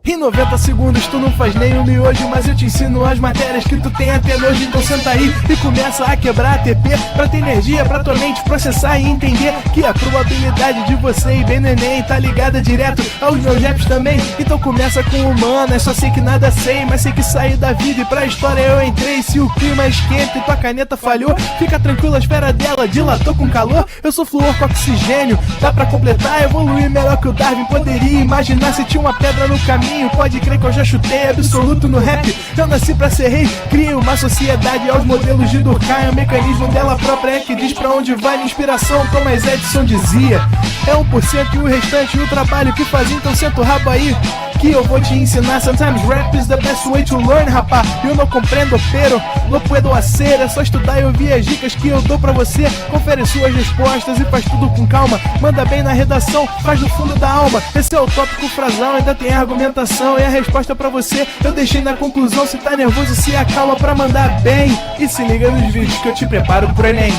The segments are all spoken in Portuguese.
Em 90 segundos tu não faz nem um miojo, mas eu te ensino as matérias que tu tem até nojo. Então senta aí e começa a quebrar ATP pra ter energia pra tua mente processar e entender que a probabilidade de você ir bem no Enem tá ligada direto aos meus raps também. Então começa com humanas, só sei que nada sei, mas sei que saí da vida e pra história eu entrei. Se o clima esquenta e tua caneta falhou, fica tranquilo, a esfera dela dilatou com calor. Eu sou flúor com oxigênio, dá pra completar, evoluir melhor que o Darwin poderia imaginar. Se tinha uma pedra no caminho, pode crer que eu já chutei absoluto no rap. Eu nasci pra ser rei, crio uma sociedade aos modelos de Durkheim. O mecanismo dela própria é que diz pra onde vai minha inspiração. Thomas Edison dizia: é 1% e o restante o trabalho que fazia. Então senta o rabo aí que eu vou te ensinar. Sometimes rap is the best way to learn, rapá. Eu não compreendo, pero não puedo hacer. É só estudar e ouvir as dicas que eu dou pra você. Confere suas respostas e faz tudo com calma. Manda bem na redação, faz do fundo da alma. Esse é o tópico frasal, ainda tem argumentação. E a resposta pra você eu deixei na conclusão. Se tá nervoso, se acalma pra mandar bem. E se liga nos vídeos que eu te preparo pro Enem.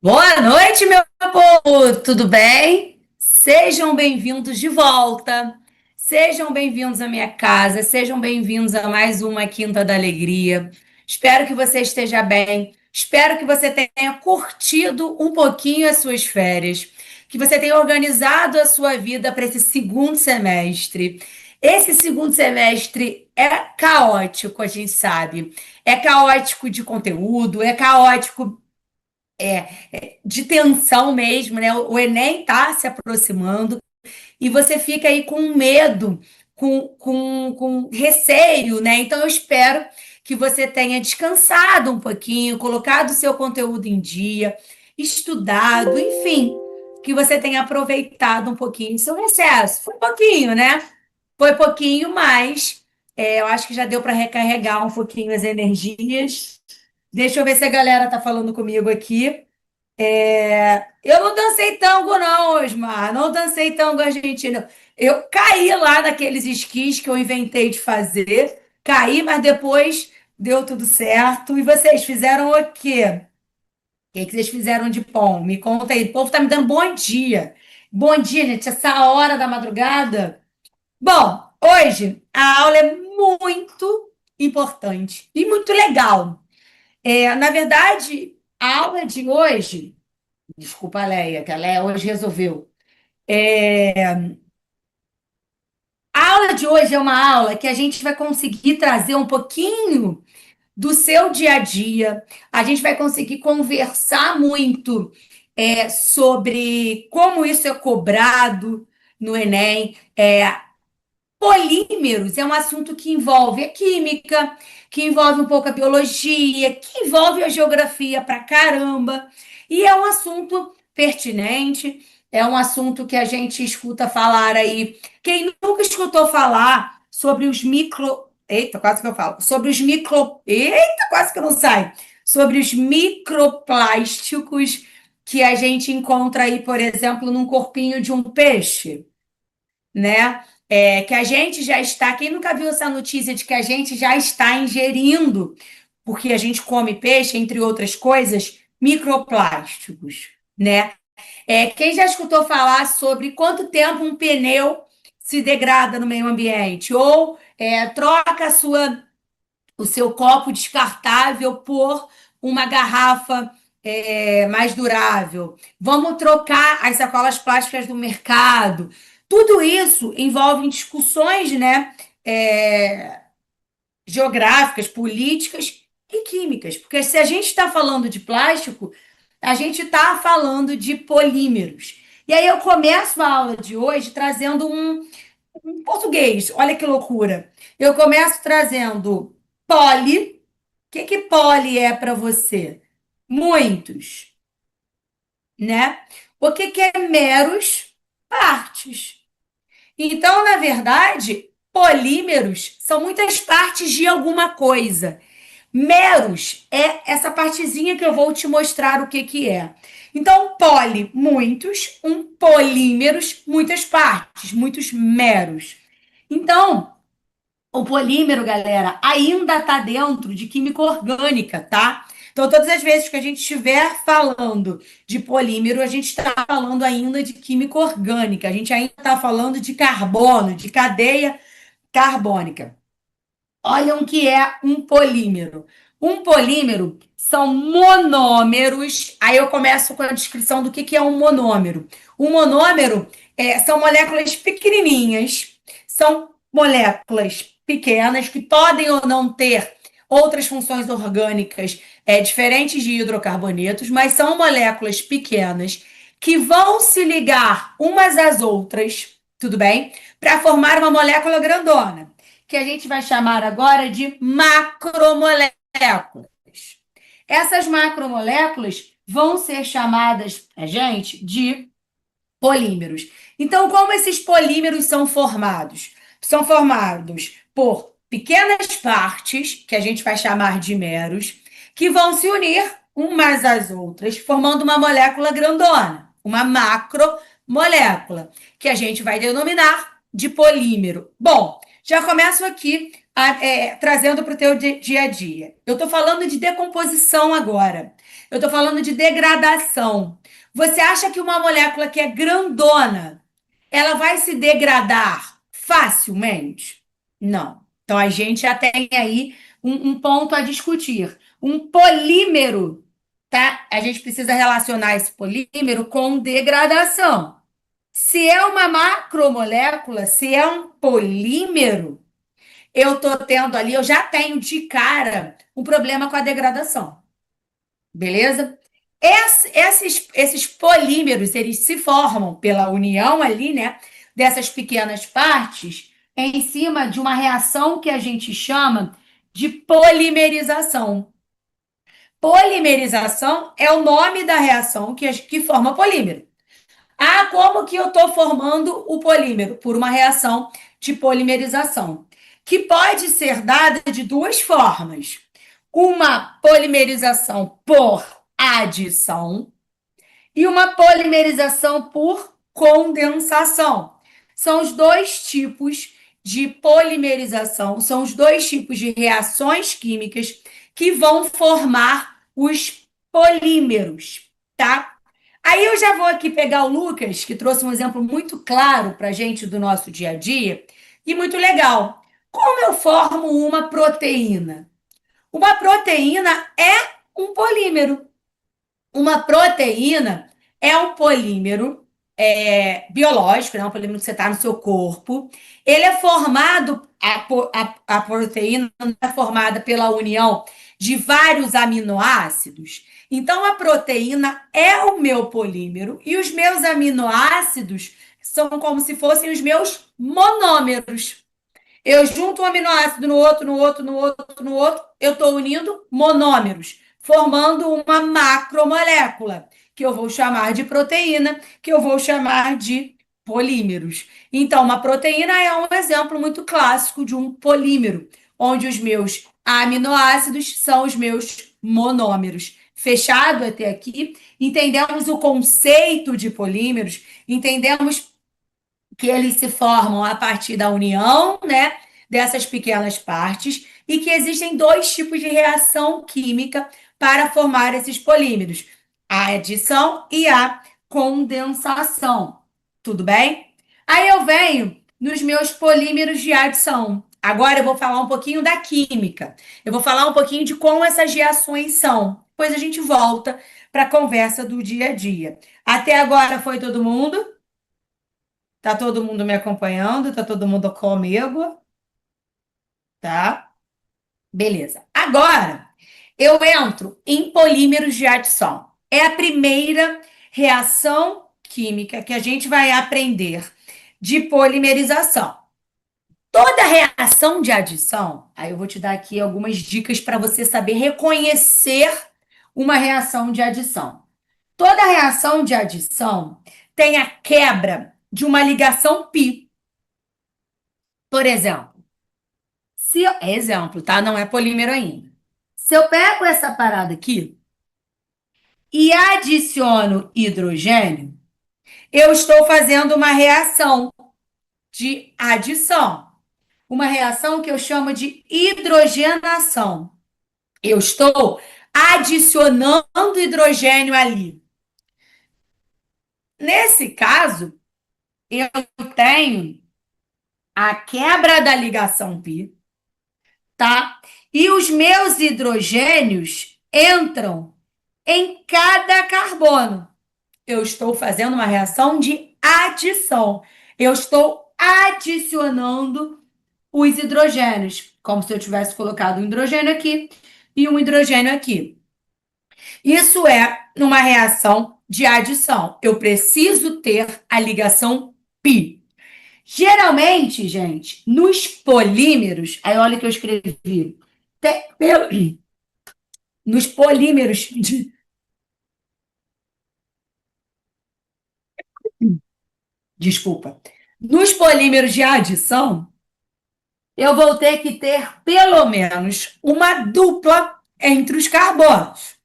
Boa noite, meu povo! Tudo bem? Sejam bem-vindos de volta. Sejam bem-vindos à minha casa. Sejam bem-vindos a mais uma Quinta da Alegria. Espero que você esteja bem. Espero que você tenha curtido um pouquinho as suas férias. Que você tenha organizado a sua vida para esse segundo semestre. Esse segundo semestre é caótico, a gente sabe. É caótico de conteúdo, é caótico de tensão mesmo, né? O Enem está se aproximando e você fica aí com medo, com receio, né? Então eu espero que você tenha descansado um pouquinho, colocado o seu conteúdo em dia, estudado, enfim, que você tenha aproveitado um pouquinho do seu recesso. Foi pouquinho, né? Foi pouquinho, mas eu acho que já deu para recarregar um pouquinho as energias. Deixa eu ver se a galera tá falando comigo aqui. Eu não dancei tango, não, Osmar. Não dancei tango argentino. Eu caí lá naqueles esquis que eu inventei de fazer. Caí, mas depois deu tudo certo. E vocês fizeram o quê? O que vocês fizeram de bom? Me conta aí. O povo tá me dando bom dia. Bom dia, gente. Essa hora da madrugada. Bom, hoje a aula é muito importante e muito legal. Na verdade, a aula de hoje. Desculpa, Leia, que a Leia hoje resolveu. A aula de hoje é uma aula que a gente vai conseguir trazer um pouquinho do seu dia a dia. A gente vai conseguir conversar muito sobre como isso é cobrado no Enem. Polímeros é um assunto que envolve a química, que envolve um pouco a biologia, que envolve a geografia pra caramba. E é um assunto pertinente, é um assunto que a gente escuta falar aí. Quem nunca escutou falar sobre os micro. Eita, quase que eu falo. Sobre os micro. Eita, quase que eu não sai. Sobre os microplásticos que a gente encontra aí, por exemplo, num corpinho de um peixe, né? Que a gente já está. Quem nunca viu essa notícia de que a gente já está ingerindo, porque a gente come peixe, entre outras coisas, microplásticos, né? Quem já escutou falar sobre quanto tempo um pneu se degrada no meio ambiente? Ou troca o seu copo descartável por uma garrafa mais durável. Vamos trocar as sacolas plásticas do mercado. Tudo isso envolve discussões, né, geográficas, políticas e químicas. Porque se a gente está falando de plástico, a gente está falando de polímeros. E aí eu começo a aula de hoje trazendo um português. Olha que loucura. Eu começo trazendo poli. O que poli é para você? Muitos, né? O que é meros? Partes. Então, na verdade, polímeros são muitas partes de alguma coisa. Meros é essa partezinha que eu vou te mostrar o que que é. Então, poli, muitos, um polímeros, muitas partes, muitos meros. Então, o polímero, galera, ainda está dentro de química orgânica, tá? Então, todas as vezes que a gente estiver falando de polímero, a gente está falando ainda de química orgânica, a gente ainda está falando de carbono, de cadeia carbônica. Olham o que é um polímero. Um polímero são monômeros. Aí eu começo com a descrição do que é um monômero. Um monômero são moléculas pequenininhas, são moléculas pequenas que podem ou não ter outras funções orgânicas diferentes de hidrocarbonetos, mas são moléculas pequenas que vão se ligar umas às outras, tudo bem? Para formar uma molécula grandona que a gente vai chamar agora de macromoléculas. Essas macromoléculas vão ser chamadas, gente, de polímeros. Então, como esses polímeros são formados? São formados por pequenas partes, que a gente vai chamar de meros, que vão se unir umas às outras, formando uma molécula grandona, uma macromolécula, que a gente vai denominar de polímero. Bom, já começo aqui trazendo para o teu dia a dia. Eu estou falando de decomposição agora. Eu estou falando de degradação. Você acha que uma molécula que é grandona, ela vai se degradar facilmente? Não. Então a gente já tem aí um ponto a discutir. Um polímero, tá? A gente precisa relacionar esse polímero com degradação. Se é uma macromolécula, se é um polímero, eu estou tendo ali, eu já tenho de cara um problema com a degradação. Beleza? Esses polímeros, eles se formam pela união ali, né, dessas pequenas partes, em cima de uma reação que a gente chama de polimerização. Polimerização é o nome da reação que forma polímero. Ah, como que eu estou formando o polímero? Por uma reação de polimerização, que pode ser dada de duas formas. Uma polimerização por adição e uma polimerização por condensação. São os dois tipos de polimerização, são os dois tipos de reações químicas que vão formar os polímeros, tá? Aí eu já vou aqui pegar o Lucas, que trouxe um exemplo muito claro para a gente do nosso dia a dia, e muito legal. Como eu formo uma proteína? Uma proteína é um polímero. Uma proteína é um polímero biológico, né? Um polímero que você está no seu corpo. Ele é formado, a proteína é formada pela união de vários aminoácidos. Então, a proteína é o meu polímero e os meus aminoácidos são como se fossem os meus monômeros. Eu junto um aminoácido no outro, no outro, no outro, no outro, eu estou unindo monômeros, formando uma macromolécula, que eu vou chamar de proteína, que eu vou chamar de polímeros. Então, uma proteína é um exemplo muito clássico de um polímero, onde os meus aminoácidos são os meus monômeros. Fechado até aqui, entendemos o conceito de polímeros, entendemos que eles se formam a partir da união, né, dessas pequenas partes e que existem dois tipos de reação química para formar esses polímeros: a adição e a condensação. Tudo bem? Aí eu venho nos meus polímeros de adição. Agora eu vou falar um pouquinho da química. Eu vou falar um pouquinho de como essas reações são. Depois a gente volta para a conversa do dia a dia. Até agora foi todo mundo? Tá todo mundo me acompanhando? Tá todo mundo comigo? Tá? Beleza. Agora, eu entro em polímeros de adição. É a primeira reação química que a gente vai aprender de polimerização. Toda reação de adição, aí eu vou te dar aqui algumas dicas para você saber reconhecer uma reação de adição. Toda reação de adição tem a quebra de uma ligação pi. Por exemplo, exemplo, tá? Não é polímero ainda. Se eu pego essa parada aqui e adiciono hidrogênio, eu estou fazendo uma reação de adição. Uma reação que eu chamo de hidrogenação. Eu estou adicionando hidrogênio ali. Nesse caso, eu tenho a quebra da ligação π, tá? E os meus hidrogênios entram em cada carbono. Eu estou fazendo uma reação de adição. Eu estou adicionando os hidrogênios, como se eu tivesse colocado um hidrogênio aqui e um hidrogênio aqui. Isso é uma reação de adição. Eu preciso ter a ligação π. Geralmente, gente, nos polímeros, aí olha o que eu escrevi, nos polímeros desculpa, nos polímeros de adição, eu vou ter que ter pelo menos uma dupla entre os carbonos.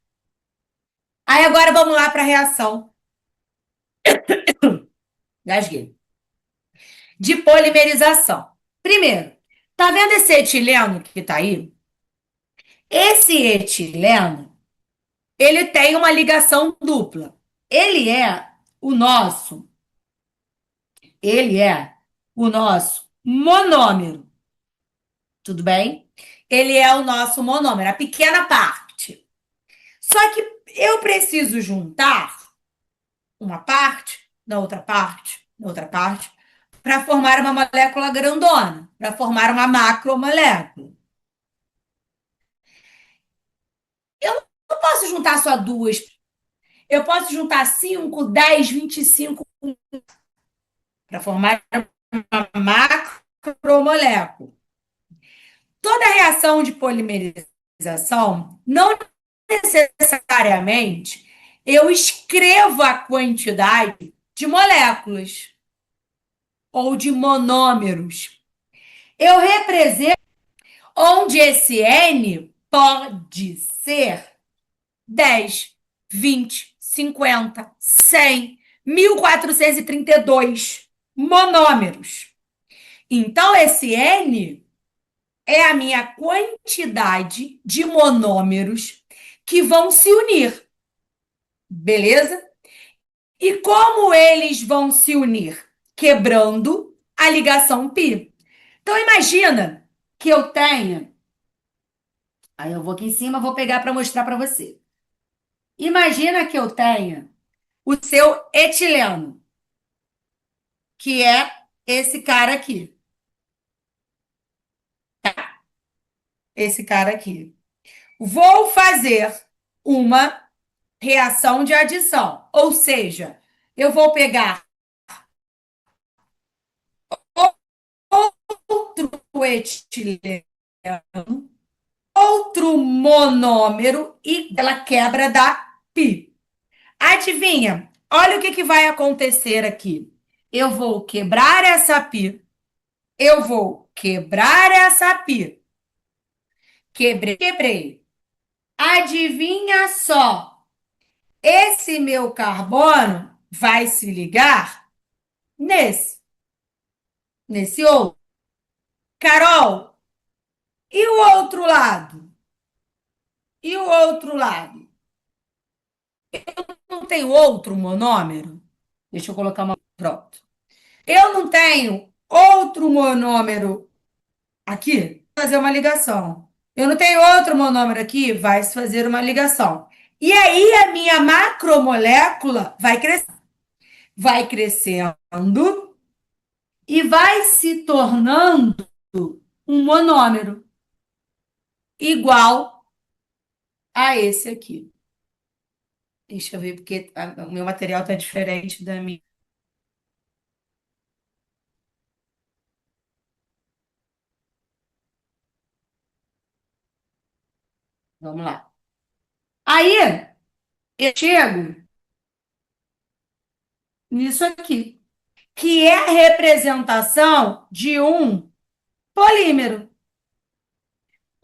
Aí agora vamos lá para a reação. Gasguei. De polimerização. Primeiro, tá vendo esse etileno que tá aí? Esse etileno, ele tem uma ligação dupla. Ele é o nosso, ele é o nosso monômero. Tudo bem? Ele é o nosso monômero, a pequena parte. Só que eu preciso juntar uma parte da outra parte, da outra parte, para formar uma molécula grandona, para formar uma macromolécula. Eu não posso juntar só duas. Eu posso juntar 5, 10, 25 para formar uma macromolécula. Toda reação de polimerização, não necessariamente eu escrevo a quantidade de moléculas ou de monômeros. Eu represento onde esse N pode ser 10, 20, 50, 100, 1432 monômeros. Então, esse N é a minha quantidade de monômeros que vão se unir. Beleza? E como eles vão se unir? Quebrando a ligação π. Então, imagina que eu tenha. Aí eu vou aqui em cima, vou pegar para mostrar para você. Imagina que eu tenha o seu etileno, que é esse cara aqui. Tá? Esse cara aqui. Vou fazer uma reação de adição, ou seja, eu vou pegar outro etileno, outro monômero e ela quebra da π. Adivinha? Olha o que vai acontecer aqui. Eu vou quebrar essa π. Eu vou quebrar essa π. Quebrei, quebrei. Adivinha só. Esse meu carbono vai se ligar nesse outro. Carol, e o outro lado? E o outro lado? Não tem outro monômero? Deixa eu colocar uma. Pronto. Eu não tenho outro monômero aqui? Fazer uma ligação. Eu não tenho outro monômero aqui? Vai se fazer uma ligação. E aí a minha macromolécula vai crescer. Vai crescendo e vai se tornando um monômero igual a esse aqui. Deixa eu ver, porque o meu material está diferente da minha. Vamos lá. Aí, eu chego nisso aqui, que é a representação de um polímero.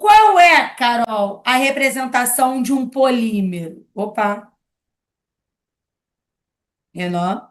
Qual é, Carol, a representação de um polímero? Opa, Renan.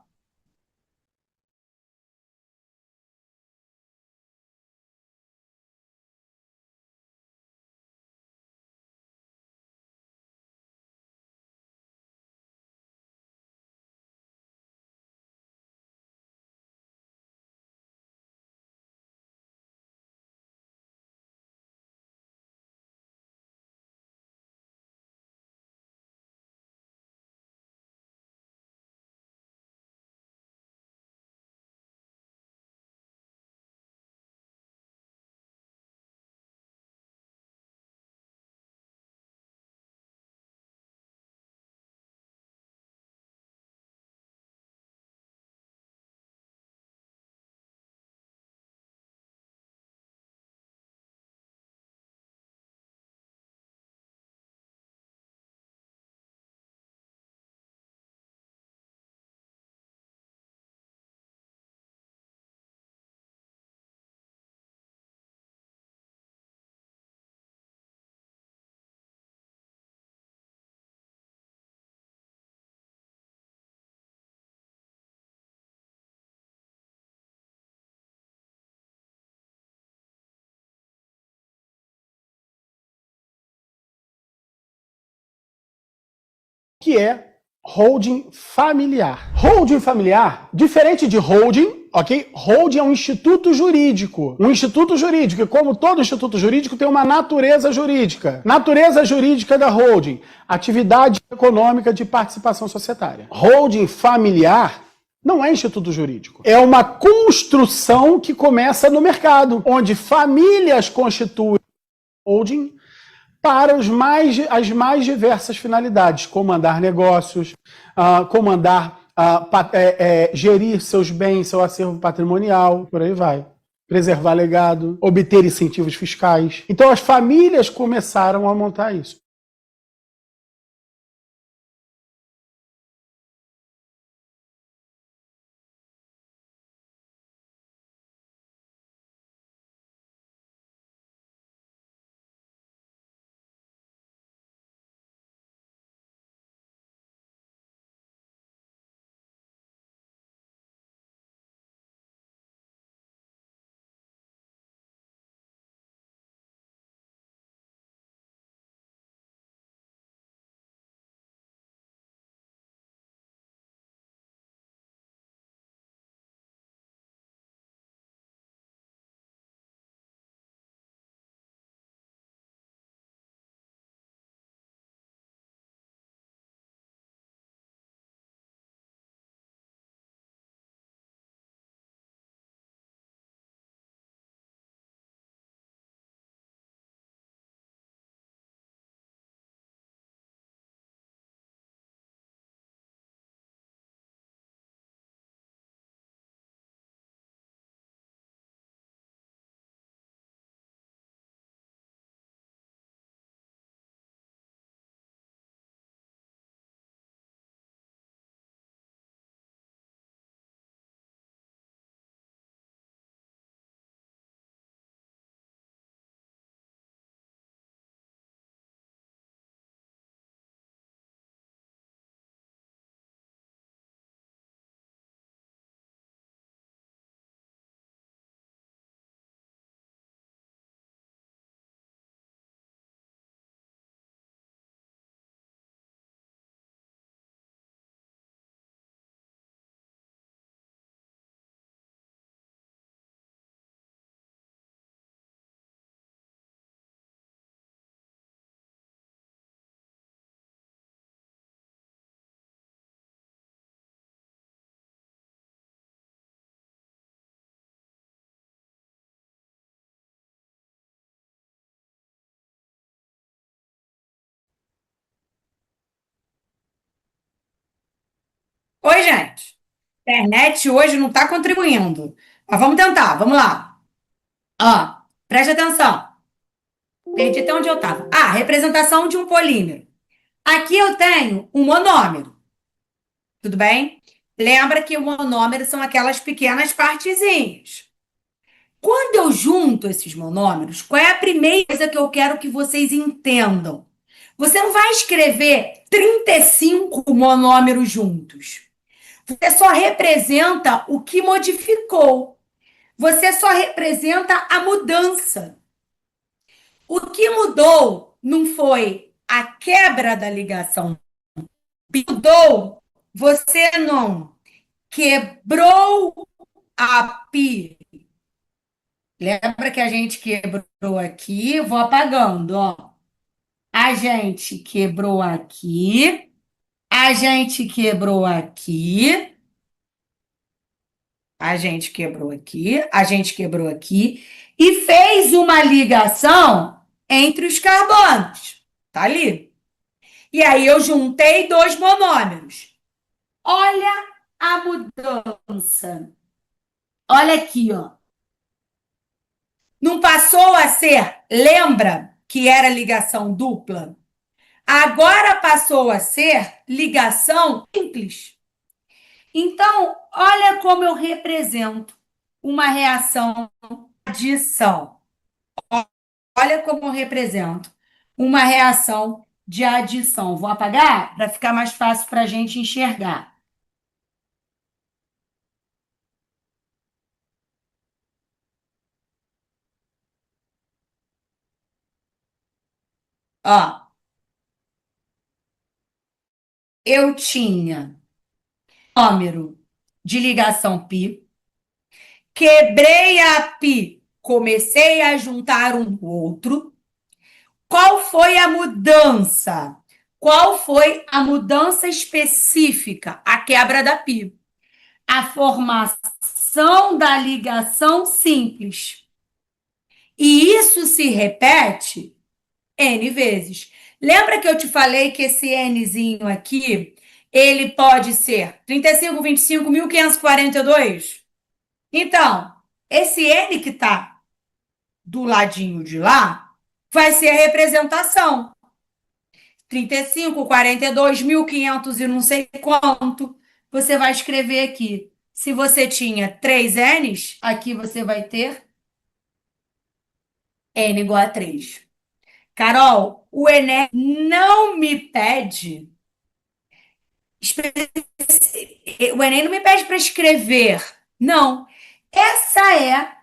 Que é holding familiar. Holding familiar, diferente de holding, ok? Holding é um instituto jurídico. Um instituto jurídico, e como todo instituto jurídico, tem uma natureza jurídica. Natureza jurídica da holding, atividade econômica de participação societária. Holding familiar não é instituto jurídico. É uma construção que começa no mercado, onde famílias constituem holding para as mais diversas finalidades: comandar negócios, gerir seus bens, seu acervo patrimonial, por aí vai. Preservar legado, obter incentivos fiscais. Então as famílias começaram a montar isso. Oi, gente. A internet hoje não está contribuindo. Mas vamos tentar, vamos lá. Preste atenção. Perdi até onde eu estava. Representação de um polímero. Aqui eu tenho um monômero, tudo bem? Lembra que o monômero são aquelas pequenas partezinhas. Quando eu junto esses monômeros, qual é a primeira coisa que eu quero que vocês entendam? Você não vai escrever 35 monômeros juntos. Você só representa o que modificou. Você só representa a mudança. O que mudou não foi a quebra da ligação. Mudou, você não quebrou a pi. Lembra que a gente quebrou aqui? Vou apagando, ó. A gente quebrou aqui, a gente quebrou aqui, a gente quebrou aqui, a gente quebrou aqui e fez uma ligação entre os carbonos. Tá ali. E aí eu juntei dois monômeros. Olha a mudança. Olha aqui, ó. Não passou a ser, lembra que era ligação dupla? Agora passou a ser ligação simples. Então, olha como eu represento uma reação de adição. Olha como eu represento uma reação de adição. Vou apagar para ficar mais fácil para a gente enxergar. Ó, eu tinha número de ligação π, quebrei a π, comecei a juntar um outro. Qual foi a mudança? Qual foi a mudança específica? A quebra da π. A formação da ligação simples. E isso se repete N vezes. Lembra que eu te falei que esse Nzinho aqui, ele pode ser 35, 25, 1542? Então, esse N que está do ladinho de lá vai ser a representação. 35, 42, 1500 e não sei quanto. Você vai escrever aqui. Se você tinha 3 N's, aqui você vai ter N igual a 3. Carol, o Enem não me pede. O Enem não me pede para escrever. Não. Essa é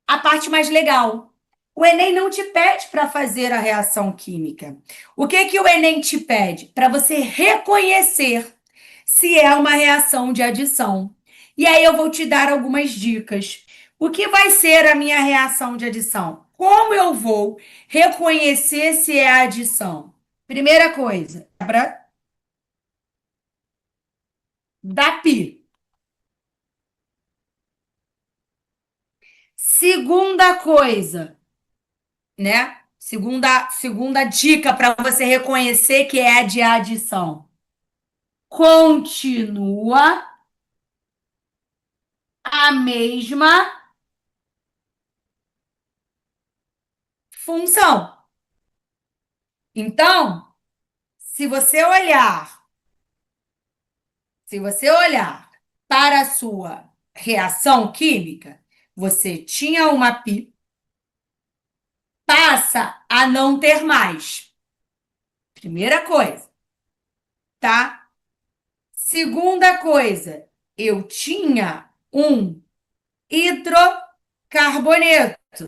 a parte mais legal. O Enem não te pede para fazer a reação química. O que que o Enem te pede? Para você reconhecer se é uma reação de adição. E aí eu vou te dar algumas dicas. O que vai ser a minha reação de adição? Como eu vou reconhecer se é adição? Primeira coisa, quebra da pi. Segunda coisa, né? Segunda dica para você reconhecer que é de adição. Continua a mesma função. Então, se você olhar, se você olhar para a sua reação química, você tinha uma pi, passa a não ter mais. Primeira coisa, tá? Segunda coisa, eu tinha um hidrocarboneto.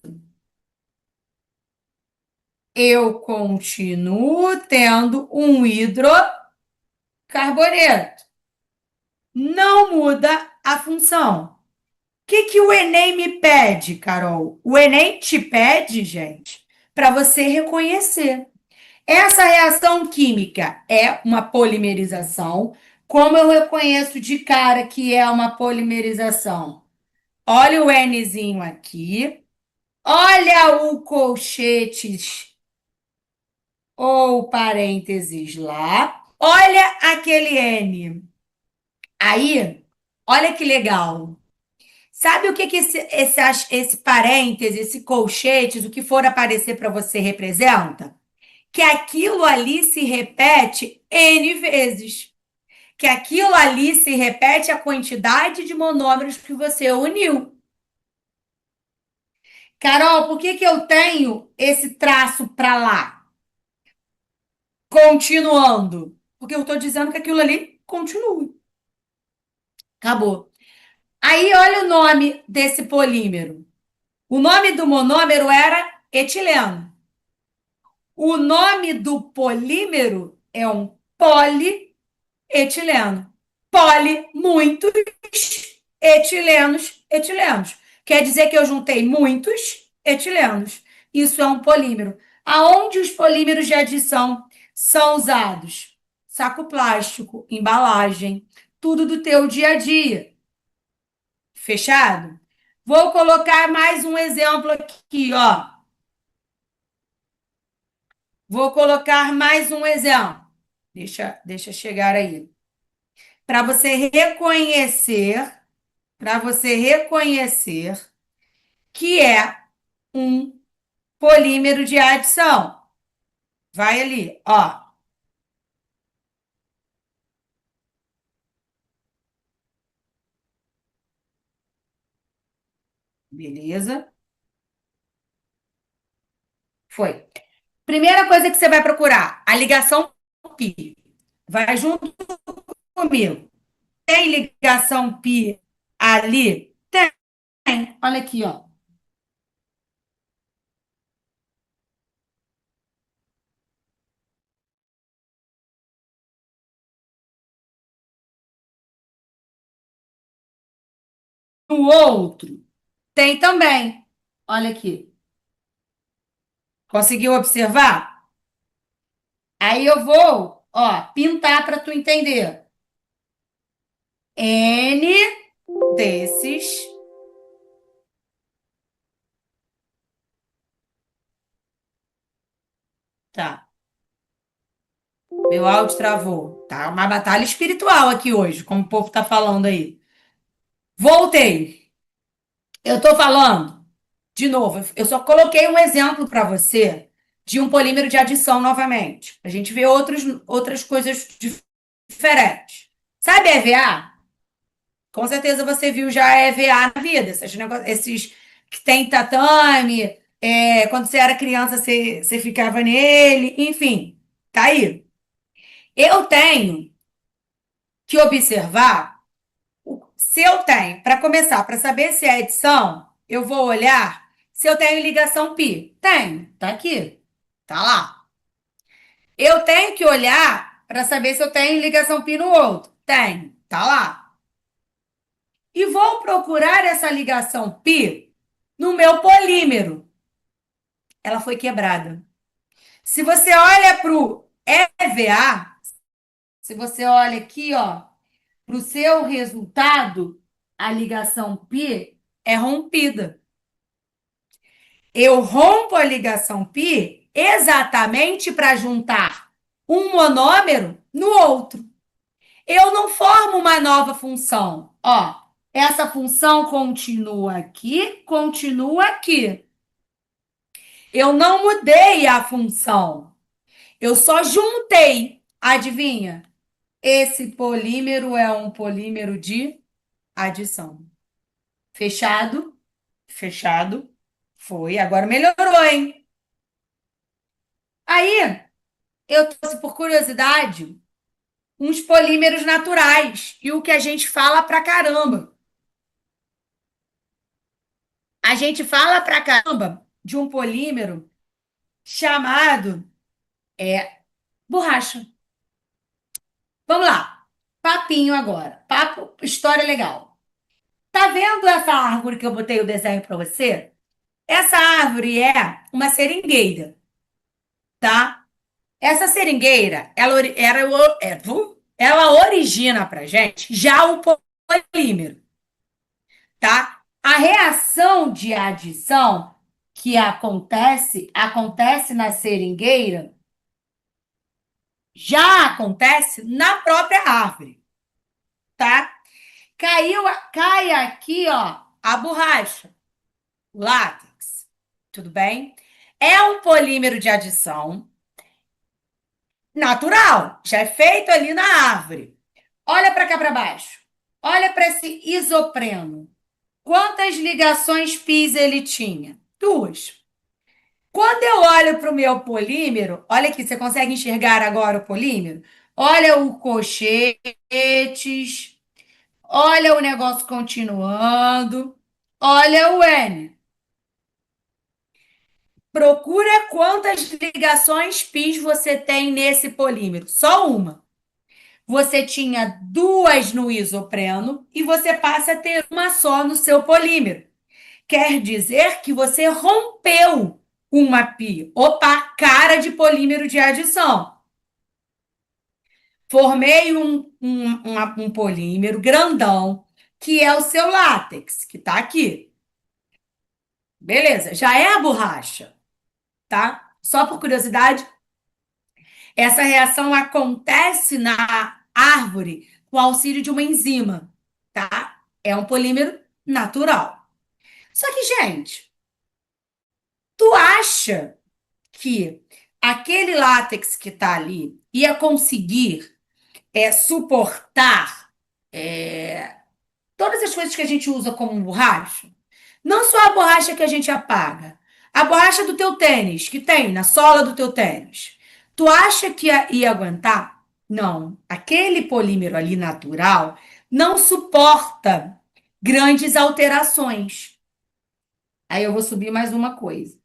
Eu continuo tendo um hidrocarboneto. Não muda a função. O que o Enem me pede, Carol? O Enem te pede, gente, para você reconhecer. Essa reação química é uma polimerização. Como eu reconheço de cara que é uma polimerização? Olha o Nzinho aqui. Olha o colchetes ou parênteses lá. Olha aquele N. Aí, olha que legal. Sabe o que esse parêntese, esse colchetes, o que for aparecer para você representa? Que aquilo ali se repete N vezes. Que aquilo ali se repete a quantidade de monômeros que você uniu. Carol, por que que eu tenho esse traço para lá? Continuando. Porque eu estou dizendo que aquilo ali continua. Acabou. Aí, olha o nome desse polímero. O nome do monômero era etileno. O nome do polímero é um polietileno. Poli, muitos, etilenos, etilenos. Quer dizer que eu juntei muitos etilenos. Isso é um polímero. Aonde os polímeros de adição são usados? Saco plástico, embalagem, tudo do teu dia a dia. Fechado? Vou colocar mais um exemplo aqui, ó. Vou colocar mais um exemplo. Deixa chegar aí. Para você reconhecer, para você reconhecer que é um polímero de adição. Vai ali, ó. Beleza? Foi. Primeira coisa que você vai procurar, a ligação pi. Vai junto comigo. Tem ligação pi ali? Tem. Olha aqui, ó. No outro, tem também. Olha aqui. Conseguiu observar? Aí eu vou, ó, pintar para tu entender. N desses. Tá. Meu áudio travou. Tá uma batalha espiritual aqui hoje, como o povo tá falando aí. Voltei. Eu tô falando de novo. Eu só coloquei um exemplo para você de um polímero de adição novamente. A gente vê outras coisas diferentes. Sabe EVA? Com certeza você viu já EVA na vida. Esses que tem tatame. Quando você era criança, você ficava nele. Enfim, tá aí. Eu tenho que observar se eu tenho, para começar, para saber se é edição, eu vou olhar se eu tenho ligação pi. Tenho, tá aqui, tá lá. Eu tenho que olhar para saber se eu tenho ligação pi no outro. Tenho, tá lá. E vou procurar essa ligação pi no meu polímero. Ela foi quebrada. Se você olha para o EVA, se você olha aqui, ó, para o seu resultado, a ligação π é rompida. Eu rompo a ligação π exatamente para juntar um monômero no outro. Eu não formo uma nova função. Ó, essa função continua aqui, continua aqui. Eu não mudei a função. Eu só juntei. Adivinha? Esse polímero é um polímero de adição. Fechado? Fechado. Foi. Agora melhorou, hein? Aí, eu trouxe por curiosidade uns polímeros naturais e o que a gente fala pra caramba. A gente fala pra caramba de um polímero chamado borracha. Vamos lá. Papinho agora. Papo, história legal. Tá vendo essa árvore que eu botei o desenho pra você? Essa árvore é uma seringueira, tá? Essa seringueira, ela origina pra gente já o polímero, tá? A reação de adição que acontece na seringueira, já acontece na própria árvore, tá? Cai aqui, ó, a borracha, o látex, tudo bem? É um polímero de adição natural, já é feito ali na árvore. Olha para cá para baixo. Olha para esse isopreno. Quantas ligações pis ele tinha? duas. Quando eu olho para o meu polímero, olha aqui, você consegue enxergar agora o polímero? Olha o colchetes, olha o negócio continuando, olha o N. Procura quantas ligações π você tem nesse polímero. Só uma. Você tinha duas no isopreno e você passa a ter uma só no seu polímero. Quer dizer que você rompeu uma π. Opa, cara de polímero de adição. Formei um polímero grandão, que é o seu látex, que está aqui. Beleza, já é a borracha, tá? Só por curiosidade, essa reação acontece na árvore com auxílio de uma enzima, tá? É um polímero natural. Só que, gente, tu acha que aquele látex que tá ali ia conseguir suportar todas as coisas que a gente usa como borracha? Não só a borracha que a gente apaga, a borracha do teu tênis, que tem na sola do teu tênis. Tu acha que ia aguentar? Não. Aquele polímero ali natural não suporta grandes alterações. Aí eu vou subir mais uma coisa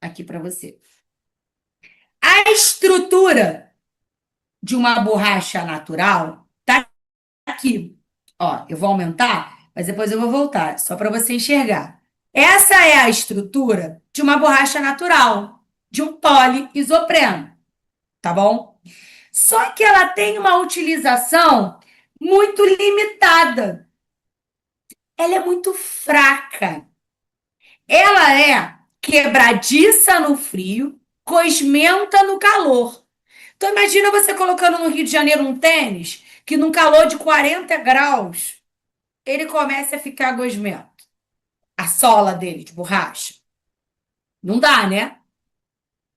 aqui para você. A estrutura de uma borracha natural tá aqui. Ó, eu vou aumentar, mas depois eu vou voltar, só para você enxergar. Essa é a estrutura de uma borracha natural, de um poliisopreno, tá bom? Só que ela tem uma utilização muito limitada. Ela é muito fraca. Ela é quebradiça no frio, cosmenta no calor. Então imagina você colocando no Rio de Janeiro um tênis que num calor de 40 graus ele começa a ficar gosmento. A sola dele de borracha. Não dá, né?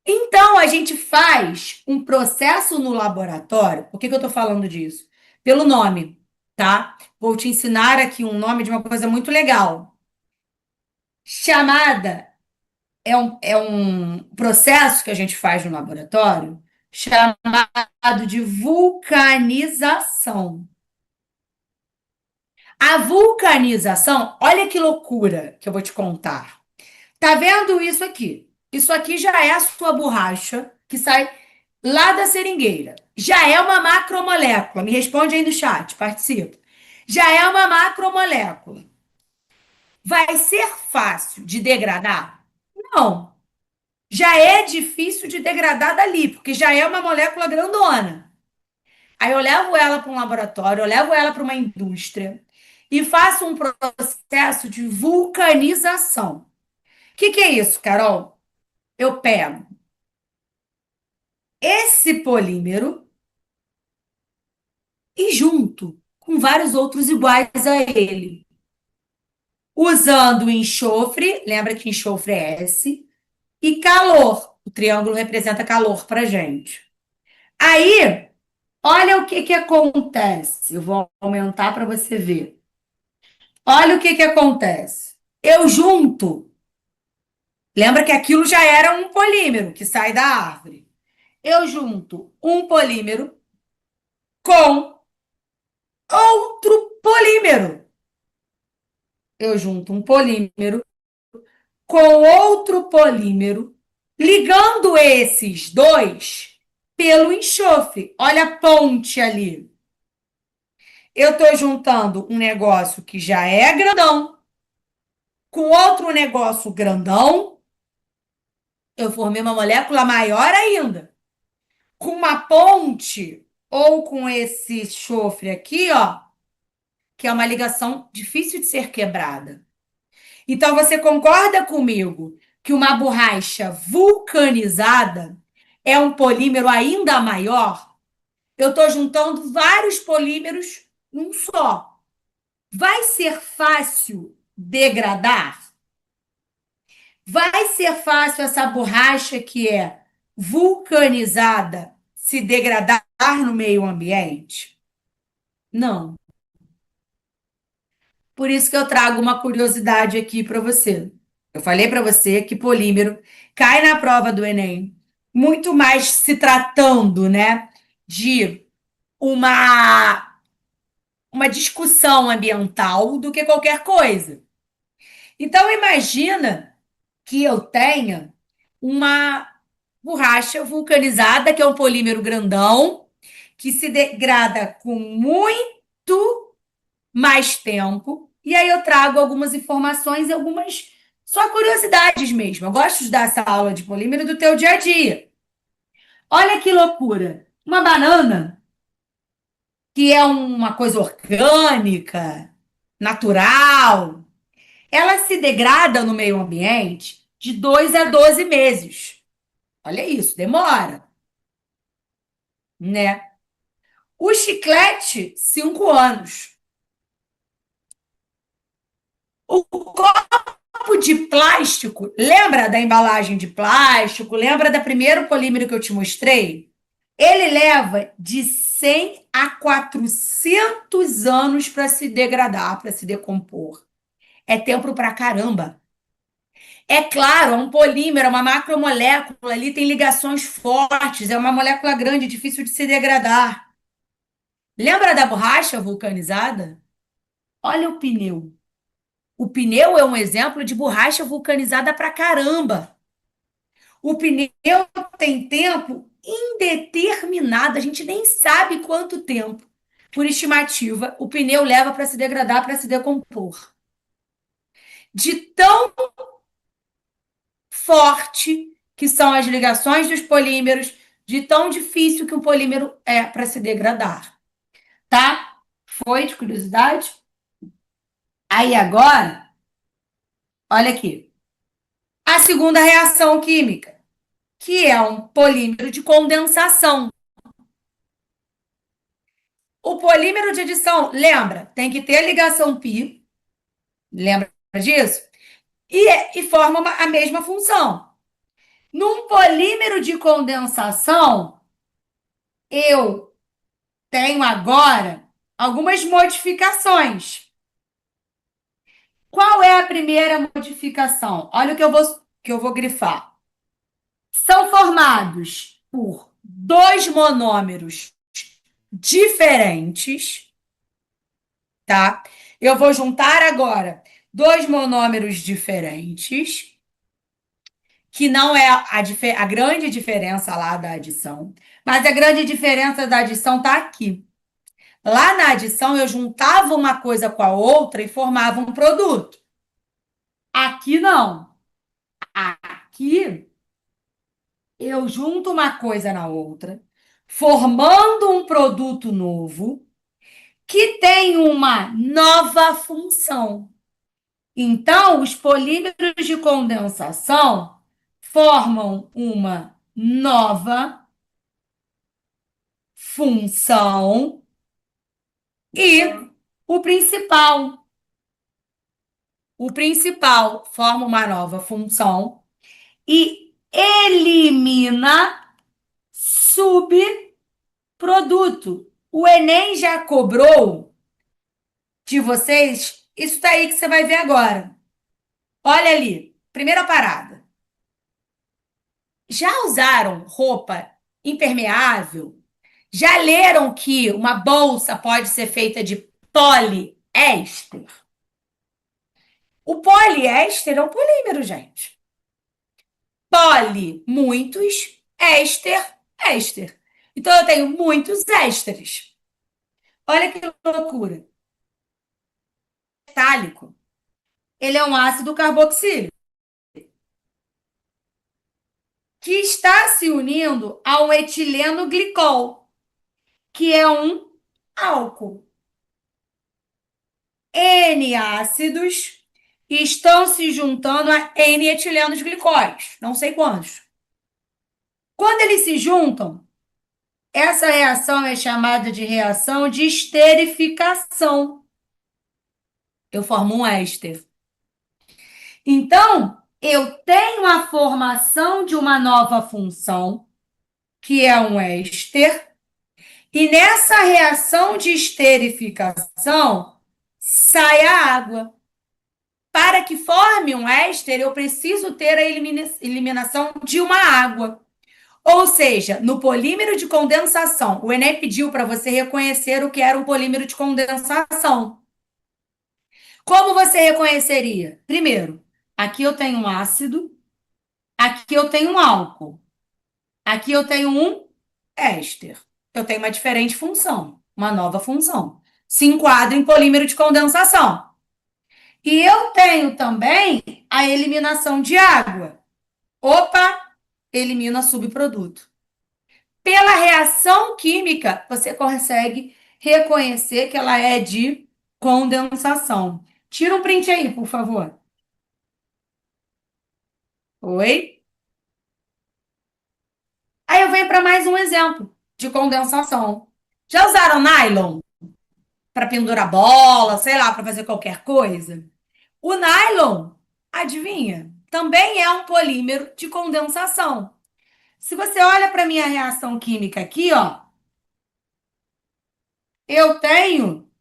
Então, a gente faz um processo no laboratório. Por que eu estou falando disso? Pelo nome, tá? Vou te ensinar aqui um nome de uma coisa muito legal. Chamada, é um processo que a gente faz no laboratório chamado de vulcanização. A vulcanização, olha que loucura que eu vou te contar. Tá vendo isso aqui? Isso aqui já é a sua borracha que sai lá da seringueira. Já é uma macromolécula. Me responde aí no chat, participa. Já é uma macromolécula. Vai ser fácil de degradar? Não. Já é difícil de degradar dali, porque já é uma molécula grandona. Aí eu levo ela para um laboratório, eu levo ela para uma indústria e faço um processo de vulcanização. O que é isso, Carol? Eu pego esse polímero e junto com vários outros iguais a ele. Usando enxofre, lembra que enxofre é S, e calor. O triângulo representa calor para gente. Aí, olha o que acontece. Eu vou aumentar para você ver. Olha o que acontece. Eu junto. Lembra que aquilo já era um polímero que sai da árvore. Eu junto um polímero com outro polímero. Eu junto um polímero com outro polímero, ligando esses dois pelo enxofre. Olha a ponte ali. Eu estou juntando um negócio que já é grandão com outro negócio grandão. Eu formei uma molécula maior ainda. Com uma ponte ou com esse enxofre aqui, ó, que é uma ligação difícil de ser quebrada. Então, você concorda comigo que uma borracha vulcanizada é um polímero ainda maior? Eu estou juntando vários polímeros num só. Vai ser fácil degradar? Vai ser fácil essa borracha que é vulcanizada se degradar no meio ambiente? Não. Por isso que eu trago uma curiosidade aqui para você. Eu falei para você que polímero cai na prova do Enem, muito mais se tratando, né, de uma, uma discussão ambiental do que qualquer coisa. Então, imagina que eu tenha uma borracha vulcanizada, que é um polímero grandão, que se degrada com muito mais tempo. E aí eu trago algumas informações e algumas só curiosidades mesmo. Eu gosto de dar essa aula de polímero do teu dia a dia. Olha que loucura! Uma banana, que é uma coisa orgânica, natural, ela se degrada no meio ambiente de 2 a 12 meses. Olha isso, demora, né? O chiclete, 5 anos. O copo de plástico, lembra da embalagem de plástico? Lembra da primeiro polímero que eu te mostrei? Ele leva de 100 a 400 anos para se degradar, para se decompor. É tempo pra caramba. É claro, é um polímero, é uma macromolécula, ali tem ligações fortes, é uma molécula grande, difícil de se degradar. Lembra da borracha vulcanizada? Olha o pneu. O pneu é um exemplo de borracha vulcanizada pra caramba. O pneu tem tempo indeterminado, a gente nem sabe quanto tempo, por estimativa, o pneu leva para se degradar, para se decompor. De tão forte que são as ligações dos polímeros, de tão difícil que o polímero é para se degradar. Tá? Foi de curiosidade? Aí agora, olha aqui. A segunda reação química, que é um polímero de condensação. O polímero de adição, lembra, tem que ter ligação π, lembra disso? E forma a mesma função. Num polímero de condensação, eu tenho agora algumas modificações. Qual é a primeira modificação? Olha o que eu vou grifar. São formados por dois monômeros diferentes, tá? Eu vou juntar agora dois monômeros diferentes, que não é a grande diferença lá da adição, mas a grande diferença da adição está aqui. Lá na adição, eu juntava uma coisa com a outra e formava um produto. Aqui não. Aqui eu junto uma coisa na outra, formando um produto novo que tem uma nova função. Então, os polímeros de condensação formam uma nova função e o principal. O principal forma uma nova função e elimina subproduto. O Enem já cobrou de vocês isso daí que você vai ver agora. Olha ali, primeira parada. Já usaram roupa impermeável? Já leram que uma bolsa pode ser feita de poliéster? O poliéster é um polímero, gente. Poli, muitos, éster, éster. Então, eu tenho muitos ésteres. Olha que loucura. Metálico. Ele é um ácido carboxílico que está se unindo ao etileno glicol, que é um álcool. N ácidos estão se juntando a N etilenos glicóis, não sei quantos. Quando eles se juntam, essa reação é chamada de reação de esterificação. Eu formo um éster. Então, eu tenho a formação de uma nova função, que é um éster, e nessa reação de esterificação sai a água. Para que forme um éster, eu preciso ter a eliminação de uma água. Ou seja, no polímero de condensação, o Enem pediu para você reconhecer o que era um polímero de condensação. Como você reconheceria? Primeiro, aqui eu tenho um ácido, aqui eu tenho um álcool, aqui eu tenho um éster. Eu tenho uma diferente função, uma nova função. Se enquadra em polímero de condensação. E eu tenho também a eliminação de água. Opa, elimina subproduto. Pela reação química, você consegue reconhecer que ela é de condensação. Tira um print aí, por favor. Oi? Aí eu venho para mais um exemplo de condensação. Já usaram nylon para pendurar bola, sei lá, para fazer qualquer coisa? O nylon, adivinha? Também é um polímero de condensação. Se você olha para minha reação química aqui, ó, eu tenho.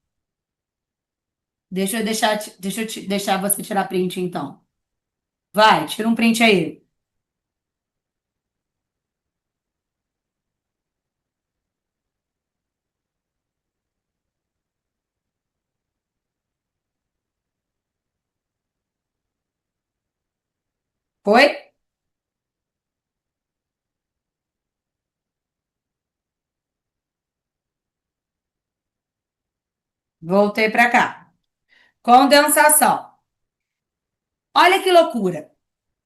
Deixa eu você tirar print então. Vai, tira um print aí. Foi? Voltei para cá. Condensação. Olha que loucura.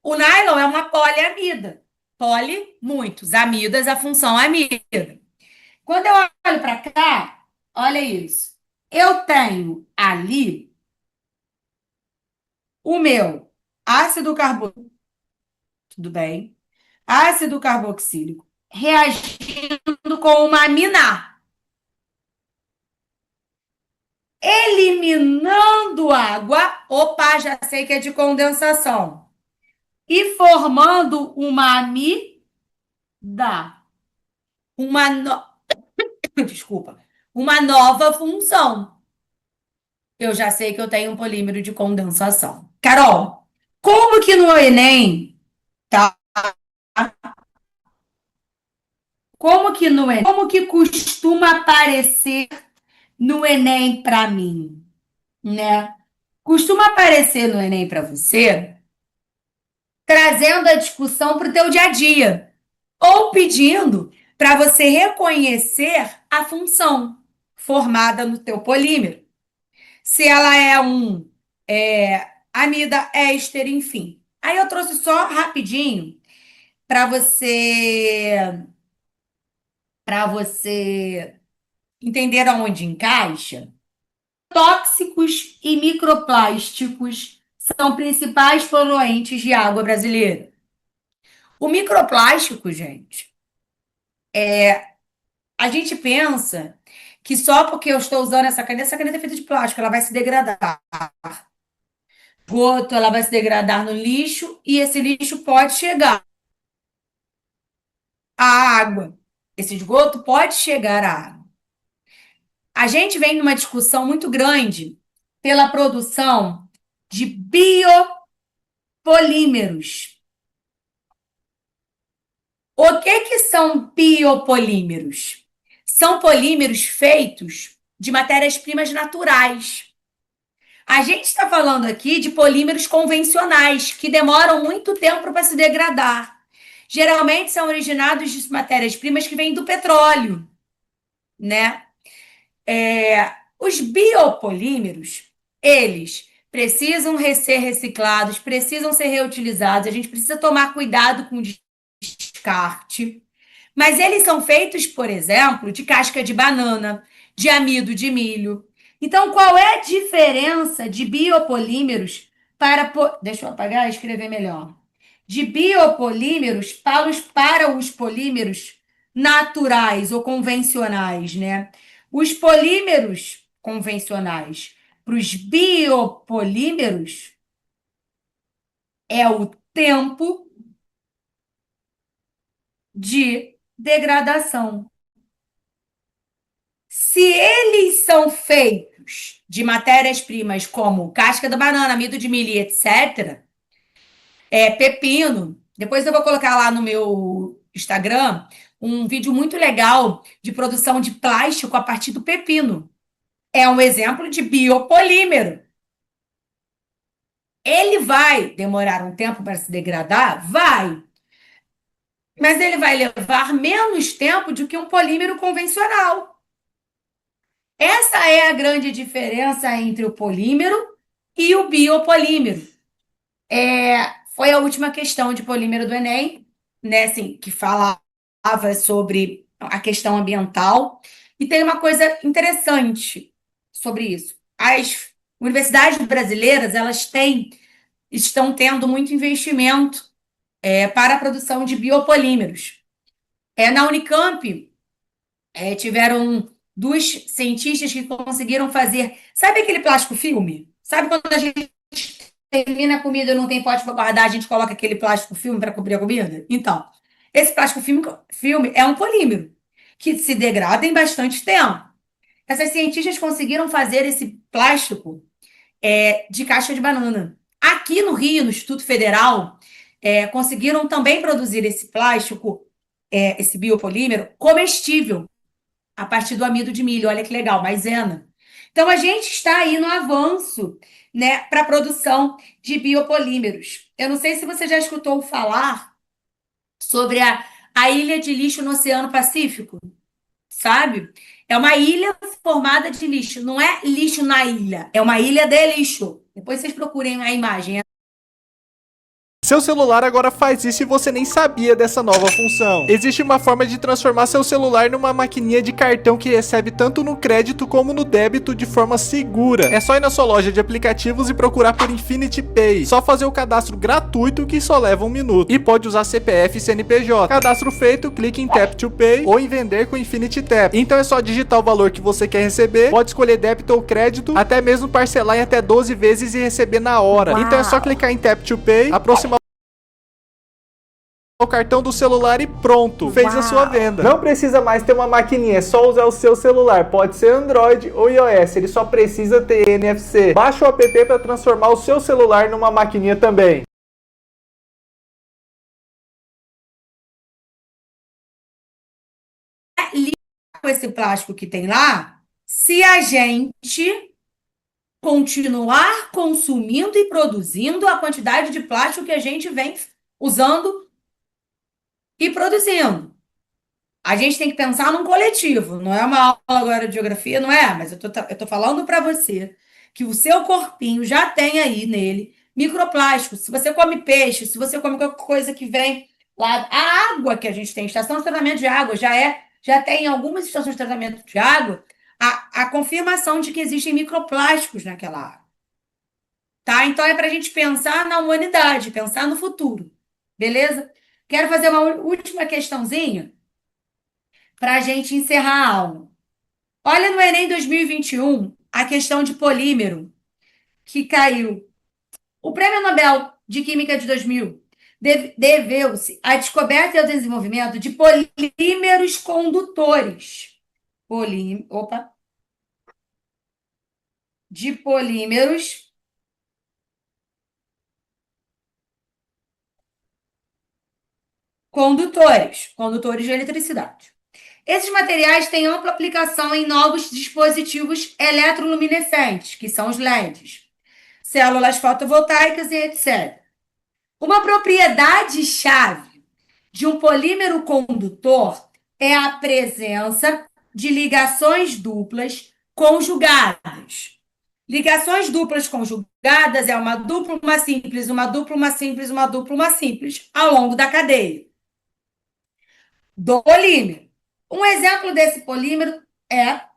O nylon é uma poliamida. Poli, muitos. Amidas, a função amida. Quando eu olho para cá, olha isso. Eu tenho ali o meu ácido carbônico, tudo bem? Ácido carboxílico reagindo com uma amina, eliminando água. Opa, já sei que é de condensação. E formando uma amida. Uma no... Desculpa. Uma nova função. Eu já sei que eu tenho um polímero de condensação. Carol, como que no Enem, tá? Como que costuma aparecer no Enem para mim, né? Costuma aparecer no Enem para você, trazendo a discussão para o teu dia a dia, ou pedindo para você reconhecer a função formada no teu polímero. Se ela é amida, éster, enfim. Aí eu trouxe só rapidinho para você entender aonde encaixa. Tóxicos e microplásticos são principais poluentes de água brasileira. O microplástico, gente, a gente pensa que só porque eu estou usando essa caneta é feita de plástico, ela vai se degradar. Esgoto, ela vai se degradar no lixo e esse lixo pode chegar à água. Esse esgoto pode chegar à água. A gente vem numa discussão muito grande pela produção de biopolímeros. O que que são biopolímeros? São polímeros feitos de matérias-primas naturais. A gente está falando aqui de polímeros convencionais, que demoram muito tempo para se degradar. Geralmente são originados de matérias-primas que vêm do petróleo, né? Os biopolímeros, eles precisam ser reciclados, precisam ser reutilizados, a gente precisa tomar cuidado com o descarte. Mas eles são feitos, por exemplo, de casca de banana, de amido de milho. Então, qual é a diferença de biopolímeros para... Deixa eu apagar e escrever melhor. De biopolímeros para os polímeros naturais ou convencionais, né? Os polímeros convencionais para os biopolímeros é o tempo de degradação. Se eles são feitos derivos de matérias-primas como casca da banana, amido de milho, etc., pepino. Depois eu vou colocar lá no meu Instagram um vídeo muito legal de produção de plástico a partir do pepino. É um exemplo de biopolímero. Ele vai demorar um tempo para se degradar? Vai. Mas ele vai levar menos tempo do que um polímero convencional. Essa é a grande diferença entre o polímero e o biopolímero. Foi a última questão de polímero do Enem, né, assim, que falava sobre a questão ambiental. E tem uma coisa interessante sobre isso. As universidades brasileiras, estão tendo muito investimento para a produção de biopolímeros. Na Unicamp, tiveram duas cientistas que conseguiram fazer. Sabe aquele plástico filme? Sabe quando a gente termina a comida e não tem pote para guardar, a gente coloca aquele plástico filme para cobrir a comida? Então, esse plástico filme é um polímero que se degrada em bastante tempo. Essas cientistas conseguiram fazer esse plástico de casca de banana. Aqui no Rio, no Instituto Federal, conseguiram também produzir esse plástico, esse biopolímero, comestível, a partir do amido de milho. Olha que legal, maisena. Então, a gente está aí no avanço, né, para a produção de biopolímeros. Eu não sei se você já escutou falar sobre a ilha de lixo no Oceano Pacífico, sabe? É uma ilha formada de lixo. Não é lixo na ilha, é uma ilha de lixo. Depois vocês procurem a imagem. Seu celular agora faz isso e você nem sabia dessa nova função. Existe uma forma de transformar seu celular numa maquininha de cartão que recebe tanto no crédito como no débito de forma segura. É só ir na sua loja de aplicativos e procurar por Infinity Pay. Só fazer o cadastro gratuito que só leva 1 minuto. E pode usar CPF e CNPJ. Cadastro feito, clique em Tap to Pay ou em vender com Infinity Tap. Então é só digitar o valor que você quer receber, pode escolher débito ou crédito, até mesmo parcelar em até 12 vezes e receber na hora. Uau. Então é só clicar em Tap to Pay, aproximar o cartão do celular e pronto, fez a sua venda. Não precisa mais ter uma maquininha, é só usar o seu celular, pode ser Android ou iOS, ele só precisa ter NFC. Baixa o app para transformar o seu celular numa maquininha também. Com esse plástico que tem lá, se a gente continuar consumindo e produzindo a quantidade de plástico que a gente vem usando e produzindo. A gente tem que pensar num coletivo, não é uma aula agora de geografia, não é? Mas eu tô falando para você que o seu corpinho já tem aí nele microplásticos. Se você come peixe, se você come qualquer coisa que vem lá, a água que a gente tem, estação de tratamento de água, já tem em algumas estações de tratamento de água a confirmação de que existem microplásticos naquela água. Tá? Então é para a gente pensar na humanidade, pensar no futuro. Beleza? Quero fazer uma última questãozinha para a gente encerrar a aula. Olha no Enem 2021 a questão de polímero que caiu. O Prêmio Nobel de Química de 2000 deveu-se à descoberta e ao desenvolvimento de polímeros condutores. De polímeros condutores de eletricidade. Esses materiais têm ampla aplicação em novos dispositivos eletroluminescentes, que são os LEDs, células fotovoltaicas e etc. Uma propriedade-chave de um polímero condutor é a presença de ligações duplas conjugadas. Ligações duplas conjugadas é uma dupla, uma simples, uma dupla, uma simples, uma dupla, uma simples, ao longo da cadeia do polímero. Um exemplo desse polímero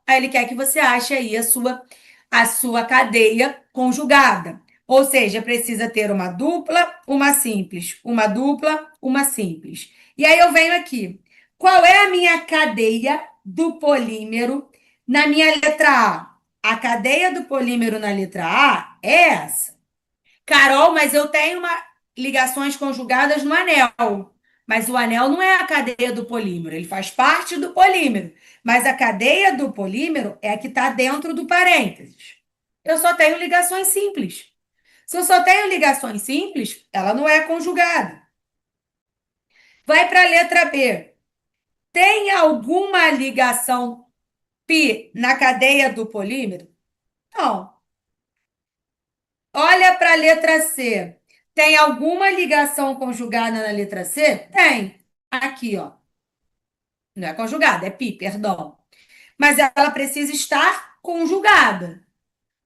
ele quer que você ache aí a sua cadeia conjugada. Ou seja, precisa ter uma dupla, uma simples, uma dupla, uma simples. E aí eu venho aqui. Qual é a minha cadeia do polímero na minha letra A? A cadeia do polímero na letra A é essa. Carol, mas eu tenho ligações conjugadas no anel. Mas o anel não é a cadeia do polímero, ele faz parte do polímero. Mas a cadeia do polímero é a que está dentro do parênteses. Eu só tenho ligações simples. Se eu só tenho ligações simples, ela não é conjugada. Vai para a letra B. Tem alguma ligação pi na cadeia do polímero? Não. Olha para a letra C. Tem alguma ligação conjugada na letra C? Tem. Aqui, ó. Não é conjugada, é pi, perdão. Mas ela precisa estar conjugada.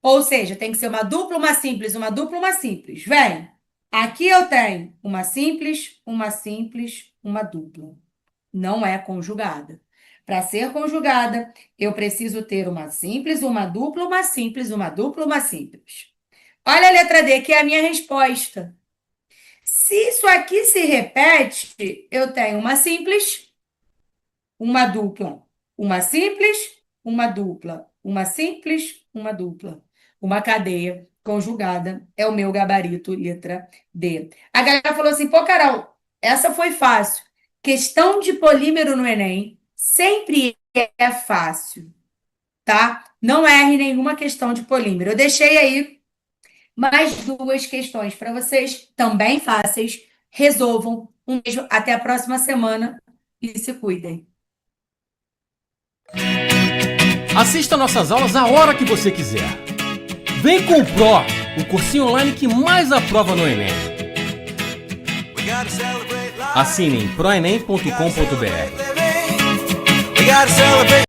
Ou seja, tem que ser uma dupla, uma simples, uma dupla, uma simples. Vem. Aqui eu tenho uma simples, uma dupla. Não é conjugada. Para ser conjugada, eu preciso ter uma simples, uma dupla, uma simples, uma dupla, uma simples. Olha a letra D, que é a minha resposta. Se isso aqui se repete, eu tenho uma simples, uma dupla, uma simples, uma dupla, uma simples, uma dupla. Uma cadeia conjugada é o meu gabarito, letra D. A galera falou assim, pô, Carol, essa foi fácil. Questão de polímero no Enem sempre é fácil, tá? Não erre nenhuma questão de polímero. Eu deixei aí mais duas questões para vocês, também fáceis. Resolvam. Um beijo, até a próxima semana e se cuidem. Assista nossas aulas a hora que você quiser. Vem com o Pro, o cursinho online que mais aprova no Enem. Assine em proenem.com.br.